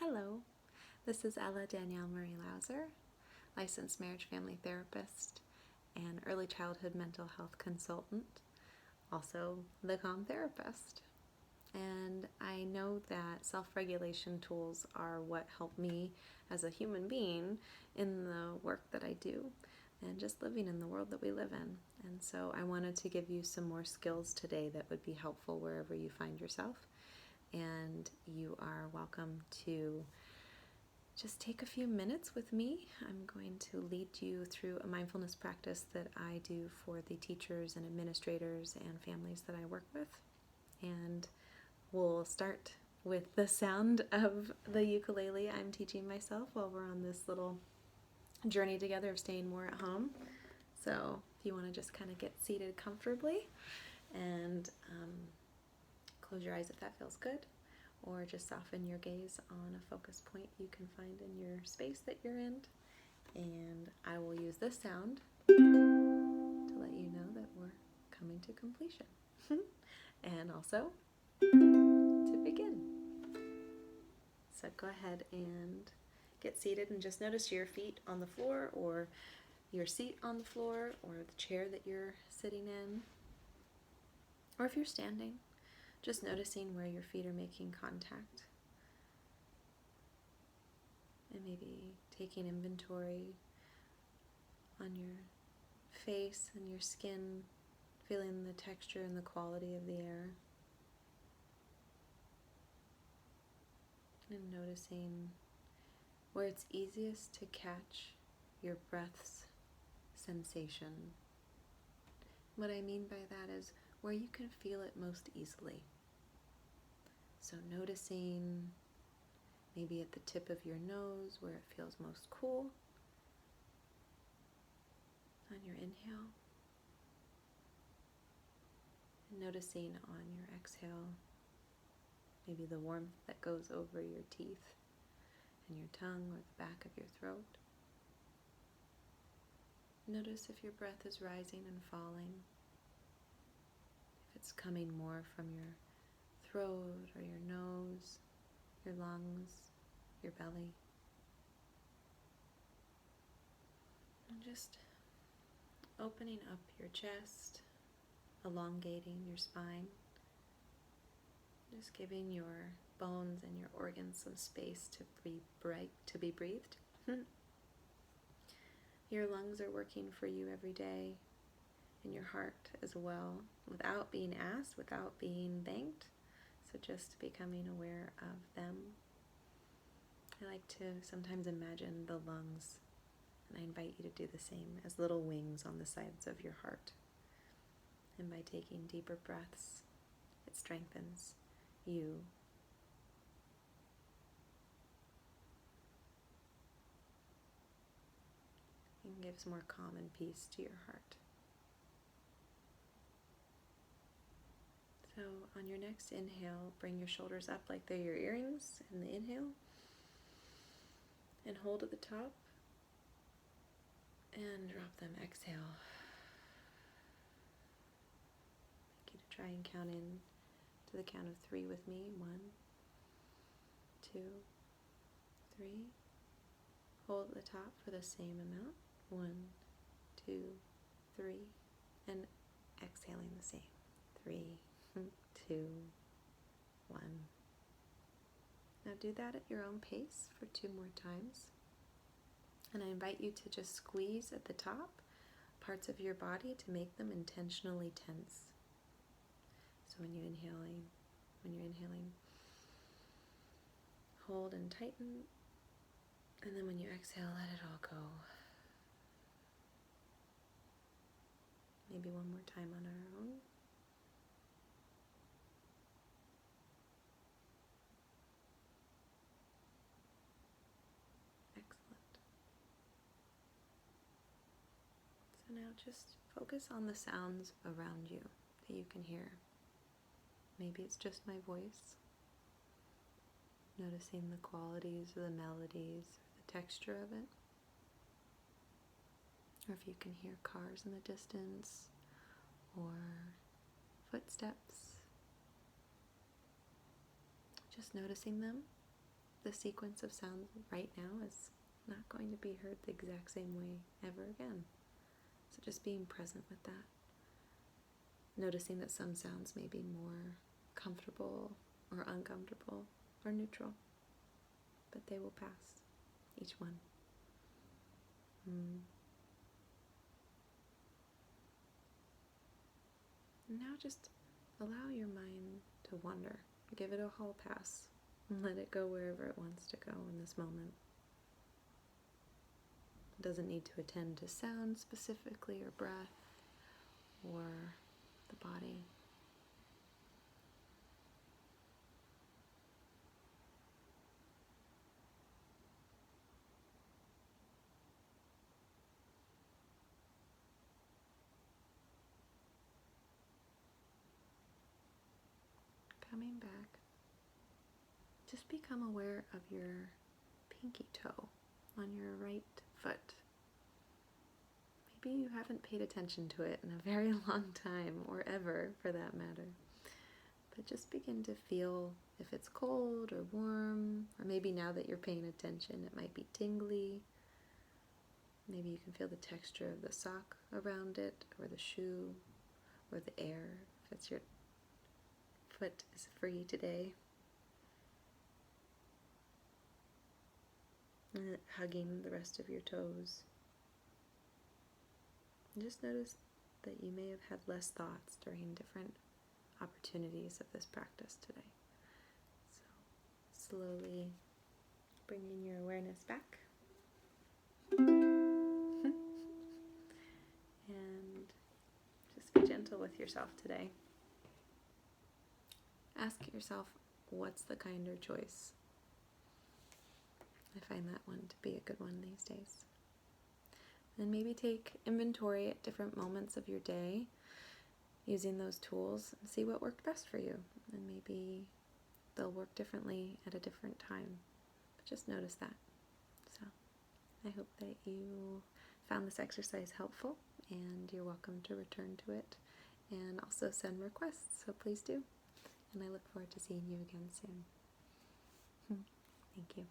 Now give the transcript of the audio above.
Hello, this is Ella Danielle Marie Lauser, licensed marriage family therapist and early childhood mental health consultant, also the calm therapist. And I know that self-regulation tools are what help me as a human being in the work that I do and just living in the world that we live in. And so I wanted to give you some more skills today that would be helpful wherever you find yourself. And you are welcome to just take a few minutes with me. I'm going to lead you through a mindfulness practice that I do for the teachers and administrators and families that I work with. And we'll start with the sound of the ukulele I'm teaching myself while we're on this little journey together of staying more at home. So if you want to just kind of get seated comfortably and close your eyes if that feels good, or just soften your gaze on a focus point you can find in your space that you're in. And I will use this sound to let you know that we're coming to completion. And also to begin. So go ahead and get seated and just notice your feet on the floor or your seat on the floor or the chair that you're sitting in. Or if you're standing, just noticing where your feet are making contact. And maybe taking inventory on your face and your skin, feeling the texture and the quality of the air. And noticing where it's easiest to catch your breath's sensation. What I mean by that is where you can feel it most easily. So noticing maybe at the tip of your nose where it feels most cool on your inhale. And noticing on your exhale maybe the warmth that goes over your teeth and your tongue or the back of your throat. Notice if your breath is rising and falling, if it's coming more from your throat or your nose, your lungs, your belly. And just opening up your chest, elongating your spine, just giving your bones and your organs some space to be breathed. Your lungs are working for you every day, and your heart as well, without being asked, without being thanked. So just becoming aware of them. I like to sometimes imagine the lungs, and I invite you to do the same, as little wings on the sides of your heart. And by taking deeper breaths, it strengthens you. And gives more calm and peace to your heart. So on your next inhale, bring your shoulders up like they're your earrings in the inhale. And hold at the top. And drop them, exhale. I'd like you to try and count in to the count of 3 with me. 1, 2, 3. Hold at the top for the same amount. 1, 2, 3. And exhaling the same. 3, 2, 1. Now do that at your own pace for 2 more times. And I invite you to just squeeze at the top parts of your body to make them intentionally tense. So when you're inhaling, hold and tighten. And then when you exhale, let it all go. Maybe one more time on our own. Excellent. So now just focus on the sounds around you that you can hear. Maybe it's just my voice. Noticing the qualities or the melodies, or the texture of it. Or if you can hear cars in the distance, or footsteps. Just noticing them the sequence of sounds right now is not going to be heard the exact same way ever again. So just being present with that. Noticing that some sounds may be more comfortable or uncomfortable or neutral, but they will pass, each one. And now just allow your mind to wander. Give it a hall pass and let it go wherever it wants to go in this moment. It doesn't need to attend to sound specifically or breath or the body. Coming back, just become aware of your pinky toe on your right foot. Maybe you haven't paid attention to it in a very long time, or ever for that matter. But just begin to feel if it's cold or warm, or maybe now that you're paying attention, it might be tingly. Maybe you can feel the texture of the sock around it, or the shoe, or the air, if it's your foot is free today. And hugging the rest of your toes. And just notice that you may have had less thoughts during different opportunities of this practice today. So slowly bringing your awareness back. And just be gentle with yourself today. Ask yourself, what's the kinder choice? I find that one to be a good one these days. And maybe take inventory at different moments of your day using those tools and see what worked best for you. And maybe they'll work differently at a different time. But just notice that. So I hope that you found this exercise helpful, and you're welcome to return to it and also send requests, so please do. And I look forward to seeing you again soon. Thank you.